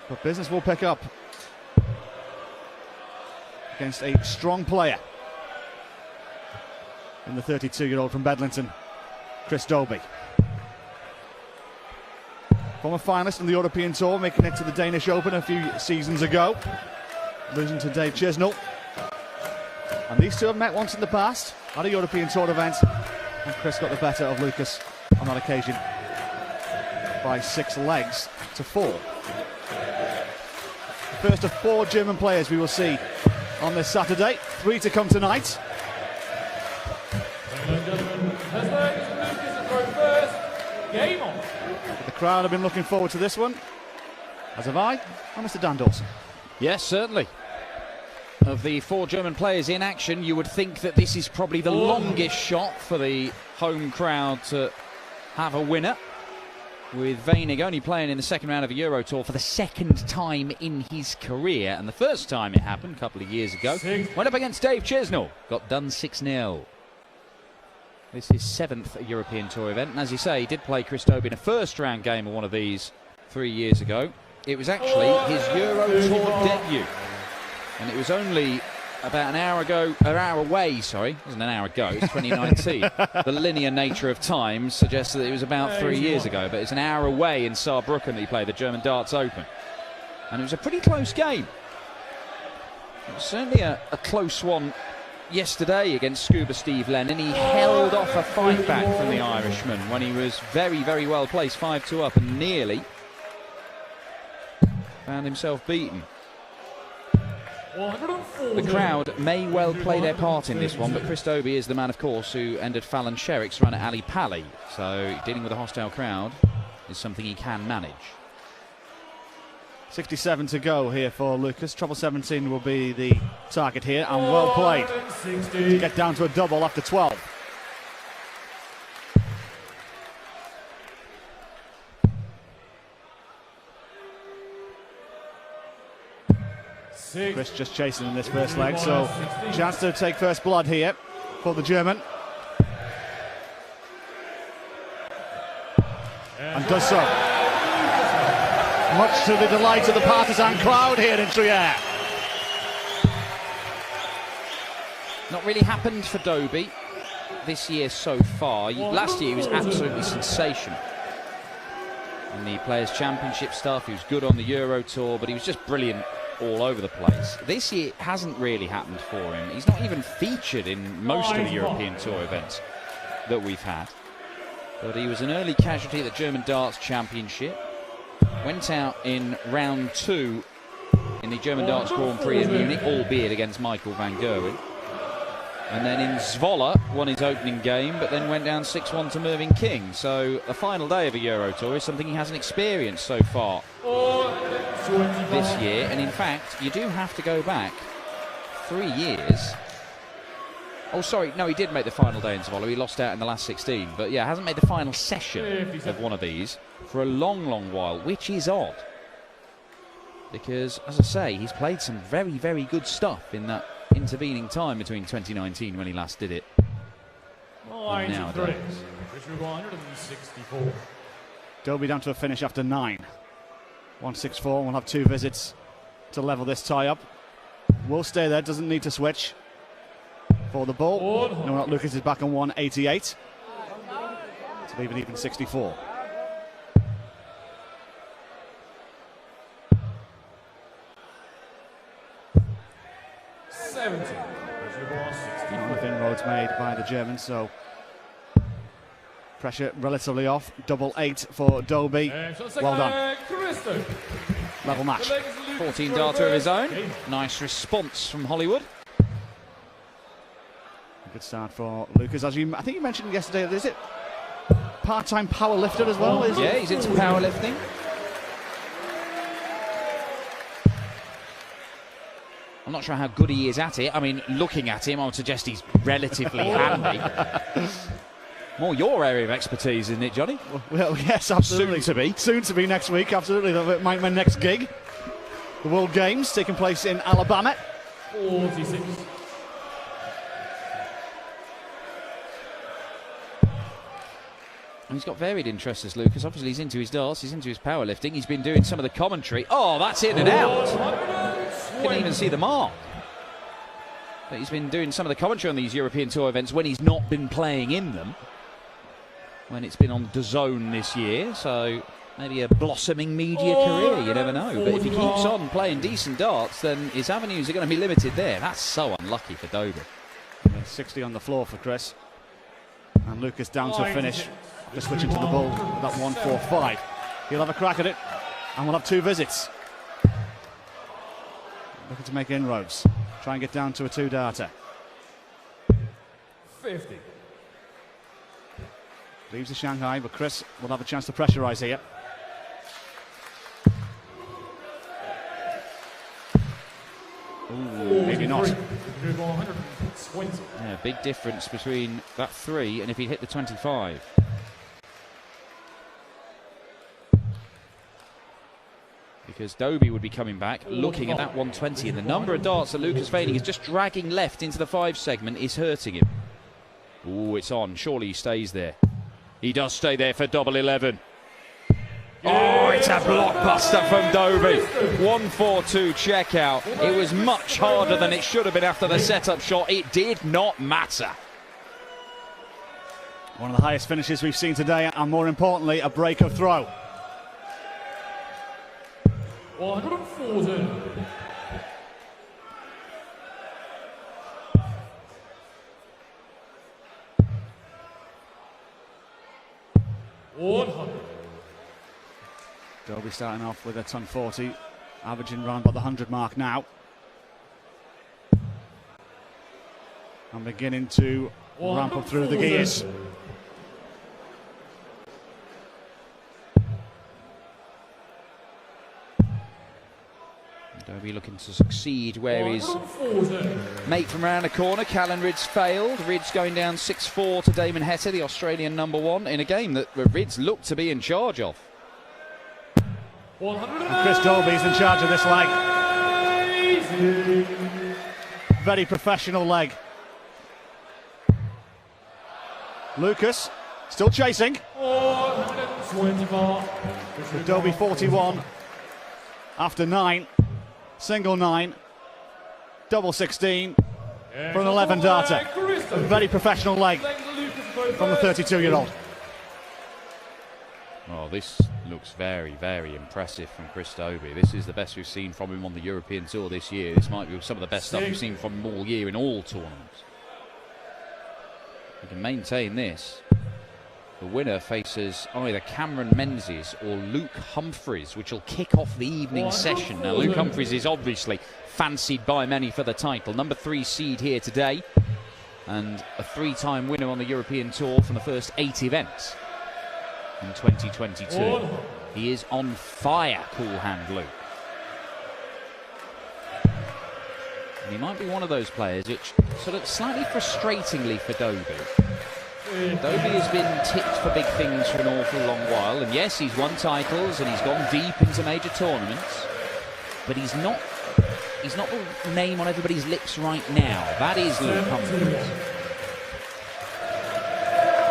But business will pick up against a strong player in the 32-year-old from Bedlington, Chris Dobey. Former finalist in the European Tour, making it to the Danish Open a few seasons ago, losing to Dave Chisnell. And these two have met once in the past at a European Tour event, and Chris got the better of Lukas on that occasion by 6 legs to 4. The first of 4 German players we will see on this Saturday. 3 to come tonight. Game on. The crowd have been looking forward to this one, as have I and Mr. Dan Dawson. Yes, certainly. Of the 4 German players in action, you would think that this is probably the longest shot for the home crowd to have a winner, with Wenig only playing in the second round of a Euro Tour for the 2nd time in his career, and the first time it happened a couple of years ago, went up against Dave Chisnell, got done 6-0. This is 7th European Tour event, and as you say, he did play Chris Dobey in a first-round game of one of these 3 years ago. It was actually his Euro Tour debut, and it was only about an hour away, sorry, it wasn't an hour ago, it's 2019. The linear nature of time suggests that it was about 3 years ago, but it's an hour away in Saarbrücken that he played the German Darts Open. And it was a pretty close game. It was certainly a close one yesterday against Scuba Steve Lennon. He held off a fight back from the Irishman when he was very, very well placed, 5-2 up, and nearly found himself beaten. The crowd may well play their part in this one, but Chris Dobey is the man, of course, who ended Fallon Sherrick's run at Ali Pali. So dealing with a hostile crowd is something he can manage. 67 to go here for Lukas. Treble 17 will be the target here, and well played to get down to a double after 12. Chris just chasing in this first leg, so chance to take first blood here for the German. And does so. Much to the delight of the partisan crowd here in Trier. Not really happened for Dobey this year so far. Last year he was absolutely sensational in the Players' Championship stuff. He was good on the Euro Tour, but he was just brilliant all over the place. This year it hasn't really happened for him. He's not even featured in most of the European Tour events that we've had. But he was an early casualty at the German Darts Championship. Went out in round 2 in the German Darts Grand Prix in Munich, albeit against Michael van Gerwen. And then in Zwolle won his opening game, but then went down 6-1 to Mervyn King. So the final day of a Euro Tour is something he hasn't experienced so far this year. And in fact, you do have to go back 3 years. Oh, sorry, no, he did make the final day in Zwolle. He lost out in the last 16. But yeah, hasn't made the final session of one of these for a long, long while, which is odd. Because, as I say, he's played some very, very good stuff in that intervening time between 2019 when he last did it and nowadays. Dobey down to a finish after 9. 164, we'll have 2 visits to level this tie-up. Will stay there, doesn't need to switch for the ball. No, not Lukas is back on 188 to leave it even 64. With inroads made by the Germans, so pressure relatively off. 88 for Dobey. Well done. Level match. 14 darter of his own. Nice response from Hollywood. A good start for Lukas. As I think you mentioned yesterday, is it part-time power lifter as well? Yeah, he's into powerlifting. I'm not sure how good he is at it. I mean, looking at him, I would suggest he's relatively handy. More your area of expertise, isn't it, Johnny? Well, yes, absolutely. Soon to be. Soon to be next week, absolutely. My next gig. The World Games taking place in Alabama. 46. He's got varied interests, as Lucas. Obviously, he's into his darts, he's into his powerlifting. He's been doing some of the commentary. Oh, that's in and out. Couldn't even see the mark. But he's been doing some of the commentary on these European Tour events when he's not been playing in them. When it's been on DAZN this year, so maybe a blossoming media career, you never know. But if he keeps on playing decent darts, then his avenues are going to be limited there. That's so unlucky for Dobey. 60 on the floor for Chris. And Lucas down to a finish. Just switching to the ball with that 1-4-5. He'll have a crack at it, and we'll have 2 visits. Looking to make inroads. Try and get down to a 2-darter. 50. Leaves the Shanghai, but Chris will have a chance to pressurise here. Ooh, maybe not. Yeah, big difference between that 3 and if he hit the 25. Because Dobey would be coming back, looking at that 120, and the number of darts that Lukas Wenig is just dragging left into the 5 segment is hurting him. Ooh, it's on. Surely he stays there. He does stay there for double 11. Oh, it's a blockbuster from Dobey. 1-4-2 checkout. It was much harder than it should have been after the setup shot. It did not matter. One of the highest finishes we've seen today, and more importantly, a break of throw. 140. Dobey starting off with a ton 40, averaging around about the 100 mark now. And beginning to ramp up through the gears. Dobey looking to succeed where his mate from around the corner, Callan Rydz, failed. Rydz going down 6-4 to Damon Heta, the Australian #1, in a game that Rydz looked to be in charge of. And Chris Dobey's in charge of this leg. Very professional leg. Lucas still chasing. Dobey 41 after 9. Single 9, double 16 for an 11-darter. A very professional leg from the 32-year-old. Oh, this looks very, very impressive from Chris Dobey. This is the best we've seen from him on the European Tour this year. This might be some of the best stuff we've seen from him all year in all tournaments. He can maintain this. The winner faces either Cameron Menzies or Luke Humphries, which will kick off the evening session. Now, Luke Humphries is obviously fancied by many for the title. Number 3 seed here today, and a 3-time winner on the European Tour from the first 8 events in 2022. He is on fire, cool hand Luke. And he might be one of those players which sort of slightly frustratingly for Dobey. Dobey has been tipped for big things for an awful long while, and yes, he's won titles and he's gone deep into major tournaments, but he's not the name on everybody's lips right now. That is Luke Humphries.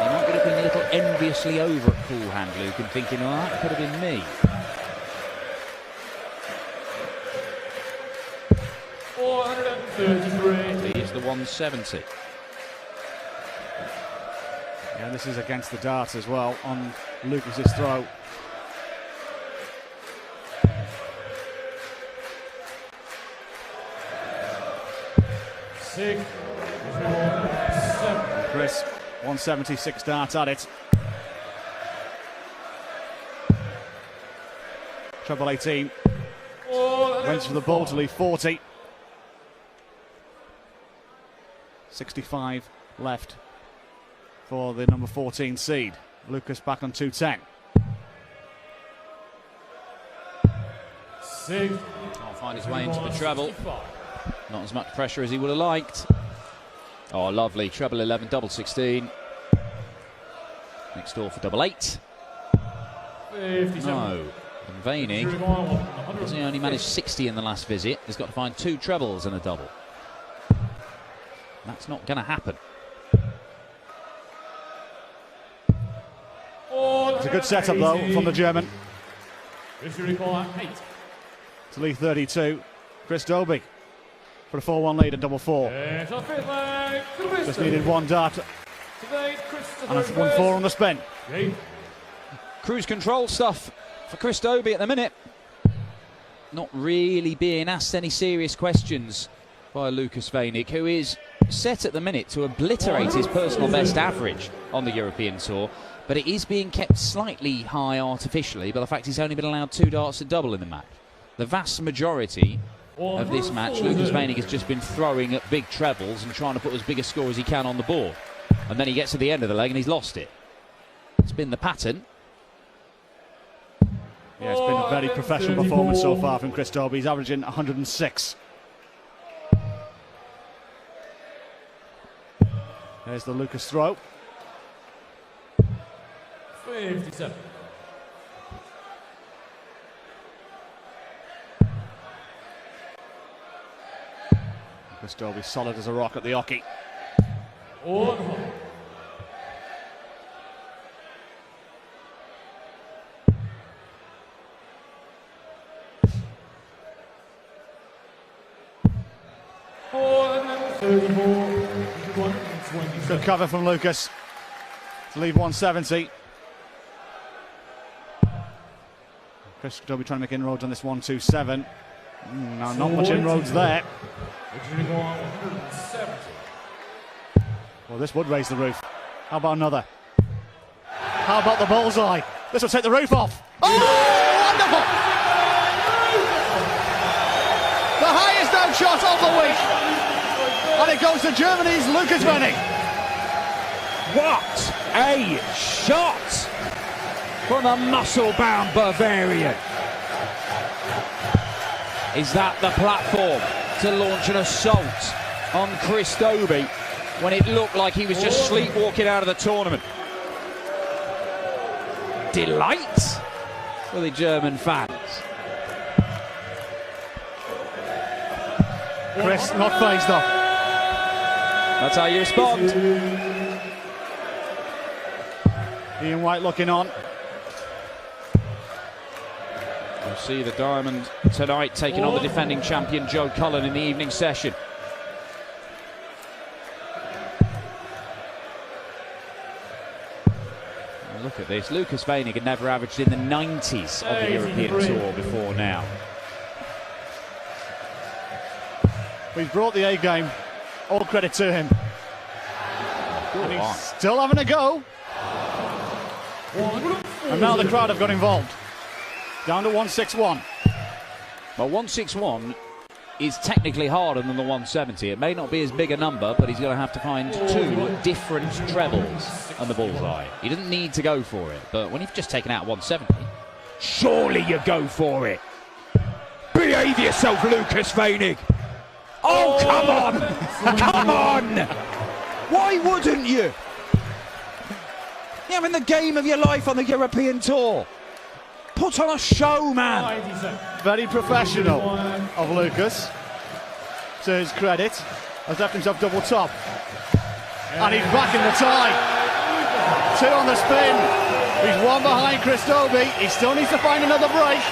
He might be looking a little enviously over at cool hand Luke and thinking, oh, that could have been me. 433. Leaves the 170. Yeah, this is against the dart as well on Lucas's throw. Chris, 176 darts at it. Treble 18. Went for the ball to leave 40. 65 left for the number 14 seed. Lucas back on 210. I'll find his way into the treble. Not as much pressure as he would have liked. Oh, lovely. Treble 11, double 16. Next door for double 8. No. And Wenig, because he only managed 60 in the last visit, has got to find 2 trebles and a double. That's not going to happen. a good setup though from the German. This will require 8. To lead 32, Chris Dobey for a 4-1 lead at double four. Just needed one dart and a 1-4 on the spin. Cruise control stuff for Chris Dobey at the minute. Not really being asked any serious questions by Lukas Wenig, who is set at the minute to obliterate his personal best average on the European Tour, but it is being kept slightly high artificially by the fact he's only been allowed 2 darts to double in the match. The vast majority of this match, Lukas Wenig has just been throwing at big trebles and trying to put as big a score as he can on the board. And then he gets to the end of the leg and he's lost it. It's been the pattern. Yeah, it's been a very professional performance so far from Chris Dobey. He's averaging 106. There's the Lukas throw. 57. Chris Dobey solid as a rock at the hockey. Good cover from Lukas to leave 170. Chris Dobey trying to make inroads on this 127. No, not much inroads there. Well, this would raise the roof. How about another? How about the bullseye? This will take the roof off. Oh, wonderful! The highest out shot of the week. And it goes to Germany's Lukas Wenig. What a shot from the muscle-bound Bavarian. Is that the platform to launch an assault on Chris Dobey when it looked like he was just sleepwalking out of the tournament? Delight for the German fans. Chris not phased though. That's how you respond. Ian White looking on. We'll see the Diamond tonight taking on the defending champion Joe Cullen in the evening session. And look at this. Lukas Wenig had never averaged in the 90s on the European Tour before now. He's brought the A game. All credit to him. And he's still having a go. And now the crowd have got involved. Down to 161. Well, 161 is technically harder than the 170. It may not be as big a number, but he's going to have to find 2 different trebles on the bullseye. He doesn't need to go for it, but when you've just taken out 170, surely you go for it. Behave yourself, Lukas Wenig. Oh, come on! Come on! Why wouldn't you? You're having the game of your life on the European Tour. Put on a show, man. Very professional of Lukas, to his credit. Has left himself double top. And he's back in the tie. 2 on the spin. He's 1 behind Chris Dobey. He still needs to find another break.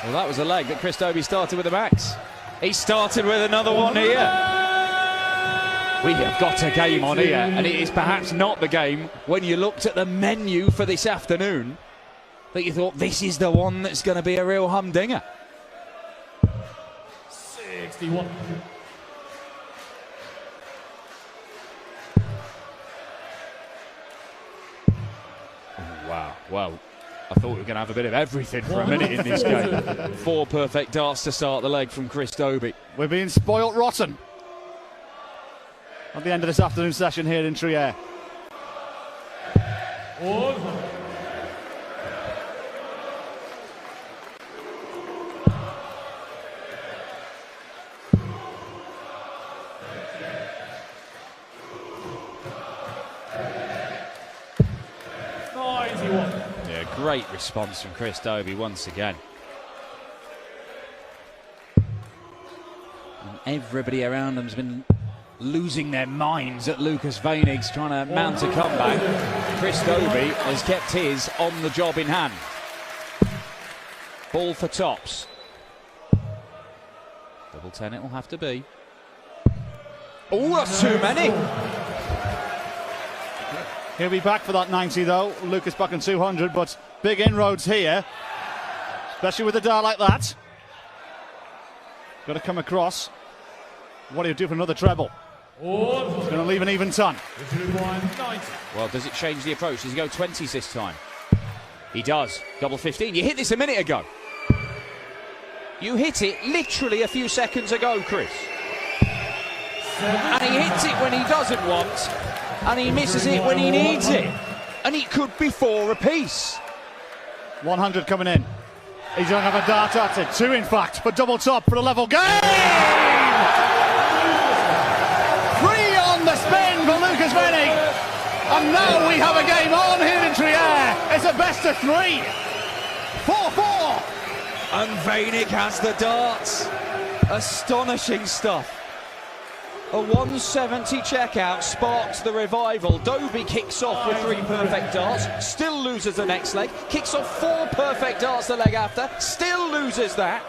Well, that was a leg that Chris Dobey started with the max. He started with another one here. We have got a game on here, and it is perhaps not the game when you looked at the menu for this afternoon that you thought this is the one that's going to be a real humdinger. 61. Wow, well, I thought we were going to have a bit of everything for a minute in this game. 4 perfect darts to start the leg from Chris Dobey. We're being spoilt rotten at the end of this afternoon session here in Trier. Yeah, great response from Chris Dobey once again. And everybody around him's been losing their minds at Lukas Wenig's trying to mount a comeback. Chris Dobey has kept his on the job in hand. Ball for tops. Double 10 it will have to be. Oh, that's too many. He'll be back for that 90 though. Lucas back on 200, but big inroads here, especially with a dart like that. Got to come across. What do you do for another treble? He's going to leave an even ton. Well, does it change the approach? Does he go 20s this time? He does. Double 15. You hit this a minute ago. You hit it literally a few seconds ago, Chris. And he hits it when he doesn't want, and he misses it when he needs it. And it could be 4 apiece. 100 coming in. He's going to have a dart at it. 2 in fact, for double top for a level game. 3 on the spin for Lukas Wenig. And now we have a game on here in Trier. It's a best of 3. 4-4. And Wenig has the darts. Astonishing stuff. A 170 checkout sparks the revival. Dobey kicks off with 3 perfect darts, still loses the next leg. Kicks off 4 perfect darts the leg after, still loses that.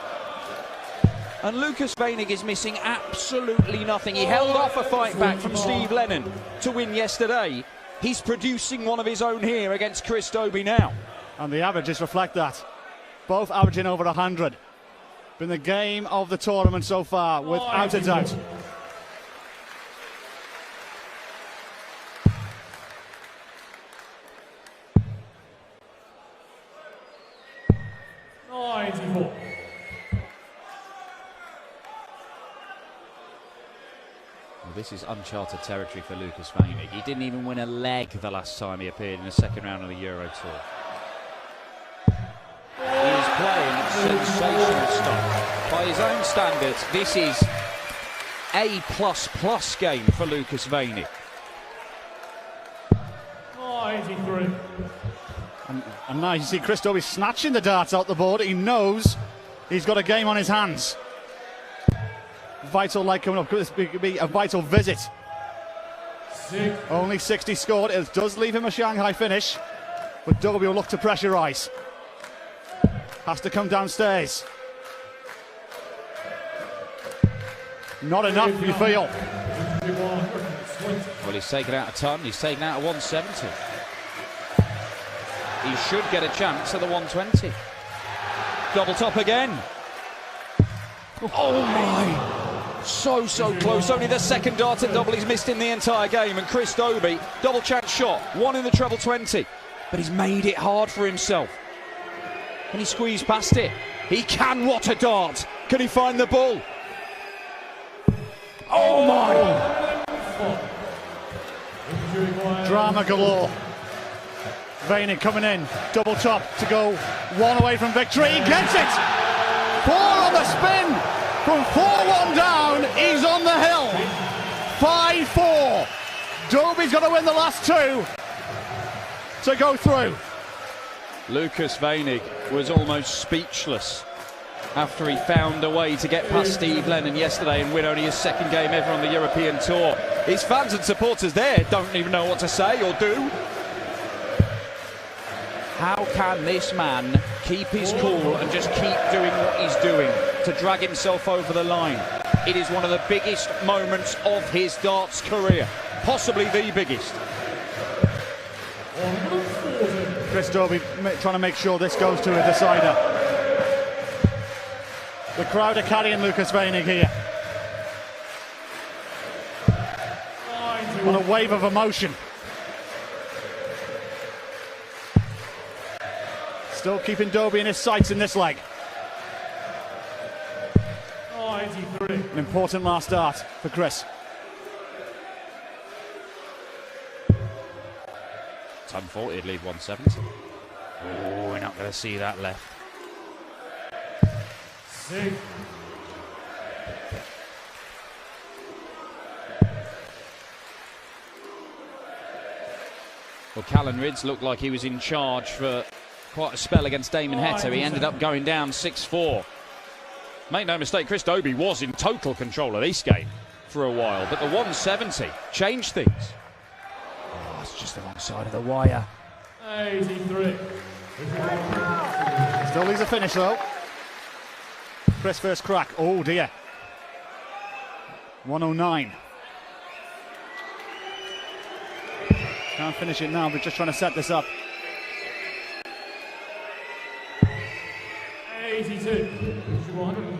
And Lukas Wenig is missing absolutely nothing. He held off a fight back from Steve Lennon to win yesterday. He's producing one of his own here against Chris Dobey now. And the averages reflect that. Both averaging over 100. Been the game of the tournament so far, without a doubt. Well, this is uncharted territory for Lukas Wenig. He didn't even win a leg the last time he appeared in the second round of the Euro Tour. He is playing sensational stuff. By his own standards, this is A++ game for Lukas Wenig. 93. And now you see Chris Dobey snatching the darts out the board. He knows he's got a game on his hands. Vital leg coming up. This could be a vital visit. 6. Only 60 scored. It does leave him a Shanghai finish, but Dobey will look to pressurise. Has to come downstairs. Not enough, you feel. Well, he's taken out a ton. He's taken out a 170. He should get a chance at the 120. Double top again. Oh my! So close. Only the second dart at double he's missed in the entire game. And Chris Dobey, double chance shot, 1 in the treble 20. But he's made it hard for himself. And he squeezed past it. He can. What a dart! Can he find the ball? Oh my! Drama galore. Wenig coming in, double top to go 1 away from victory. He gets it! 4 on the spin. From 4-1 down, he's on the hill. 5-4. Dobey's got to win the last 2 to go through. Lukas Wenig was almost speechless after he found a way to get past Steve Lennon yesterday and win only his 2nd game ever on the European Tour. His fans and supporters there don't even know what to say or do. How can this man keep his cool and just keep doing what he's doing to drag himself over the line? It is one of the biggest moments of his darts career, possibly the biggest. Chris Dobey trying to make sure this goes to a decider. The crowd are carrying Lukas Wenig here. On a wave of emotion. Still keeping Dobey in his sights in this leg. 93. An important last start for Chris. It's unfortunate he'd leave 170. Oh, we're not going to see that left. 6. Well, Callan Ridds looked like he was in charge for quite a spell against Damon Heta. He ended up going down 6-4. Make no mistake, Chris Dobey was in total control of this game. for a while, but the 170 changed things. Oh, it's just the wrong side of the wire. 83. Still needs a finish though. Chris first crack. Oh dear. 109. Can't finish it now, but just trying to set this up. 82.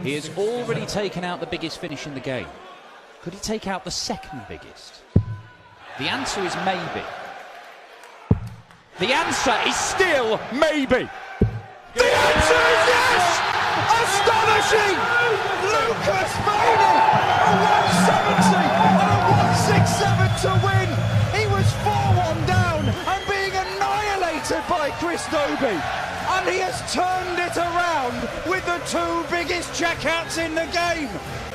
He has already taken out the biggest finish in the game. Could he take out the second biggest? The answer is maybe. The answer is still maybe. The answer is yes! Astonishing! Lukas Wenig! A 170 and a 167 to win! He was 4-1 down and being annihilated by Chris Dobey. And he has turned it around with the two biggest checkouts in the game.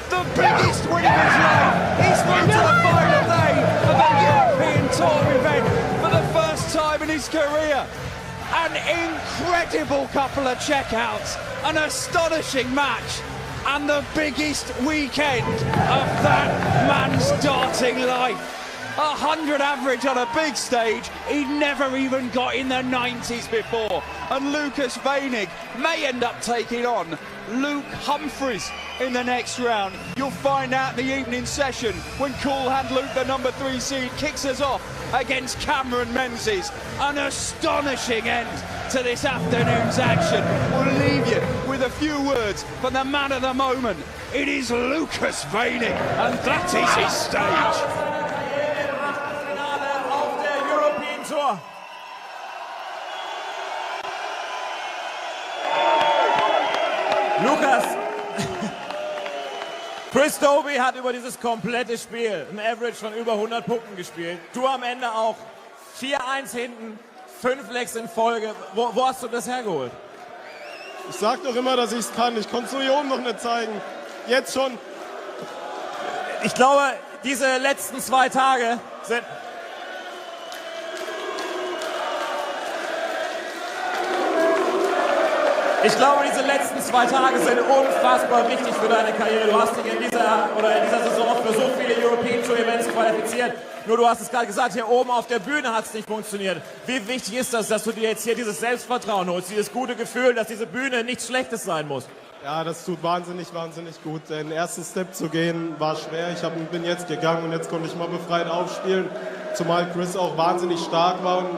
The biggest win of his life. He's through to the final day of a European Tour event for the first time in his career. An incredible couple of checkouts, an astonishing match, and the biggest weekend of that man's darting life. 100 average on a big stage. He'd never even got in the 90s before. And Lukas Wenig may end up taking on Luke Humphries in the next round. You'll find out in the evening session when Cool Hand Luke, the number 3 seed, kicks us off against Cameron Menzies. An astonishing end to this afternoon's action. We'll leave you with a few words from the man of the moment. It is Lukas Wenig, and that is his stage. Tour. Lukas, Chris Dobey hat über dieses komplette Spiel ein Average von über 100 Punkten gespielt. Du am Ende auch 4-1 hinten, 5 Legs in Folge. Wo hast du das hergeholt? Ich sag doch immer, dass ich es kann. Ich konnte es nur hier oben noch nicht zeigen. Jetzt schon. Ich glaube, diese letzten 2 Tage sind... Ich glaube, diese letzten 2 Tage sind unfassbar wichtig für deine Karriere. Du hast dich in dieser Saison für so viele European Tour Events qualifiziert. Nur du hast es gerade gesagt, hier oben auf der Bühne hat es nicht funktioniert. Wie wichtig ist das, dass du dir jetzt hier dieses Selbstvertrauen holst, dieses gute Gefühl, dass diese Bühne nichts Schlechtes sein muss? Ja, das tut wahnsinnig gut. Den ersten Step zu gehen war schwer. Ich bin jetzt gegangen und jetzt konnte ich mal befreit aufspielen. Zumal Chris auch wahnsinnig stark war. Und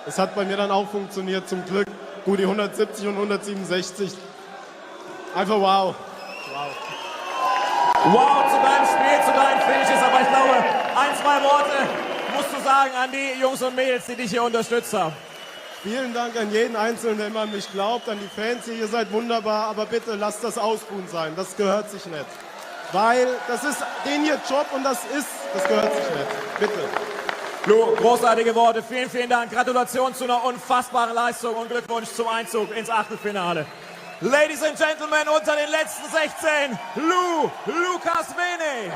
es hat bei mir dann auch funktioniert, zum Glück. Gut, die 170 und 167. Einfach wow. Wow zu deinem Spiel, zu deinen Finishes. Aber ich glaube, 1, 2 Worte musst du sagen an die Jungs und Mädels, die dich hier unterstützt haben. Vielen Dank an jeden Einzelnen, der immer an mich glaubt, an die Fans hier. Ihr seid wunderbar, aber bitte lasst das Ausruhen sein. Das gehört sich nicht. Weil das ist den hier Job und das gehört sich nicht. Bitte. Lu, großartige Worte. Vielen, vielen Dank. Gratulation zu einer unfassbaren Leistung und Glückwunsch zum Einzug ins Achtelfinale. Ladies and Gentlemen, unter den letzten 16, Lukas Wenig.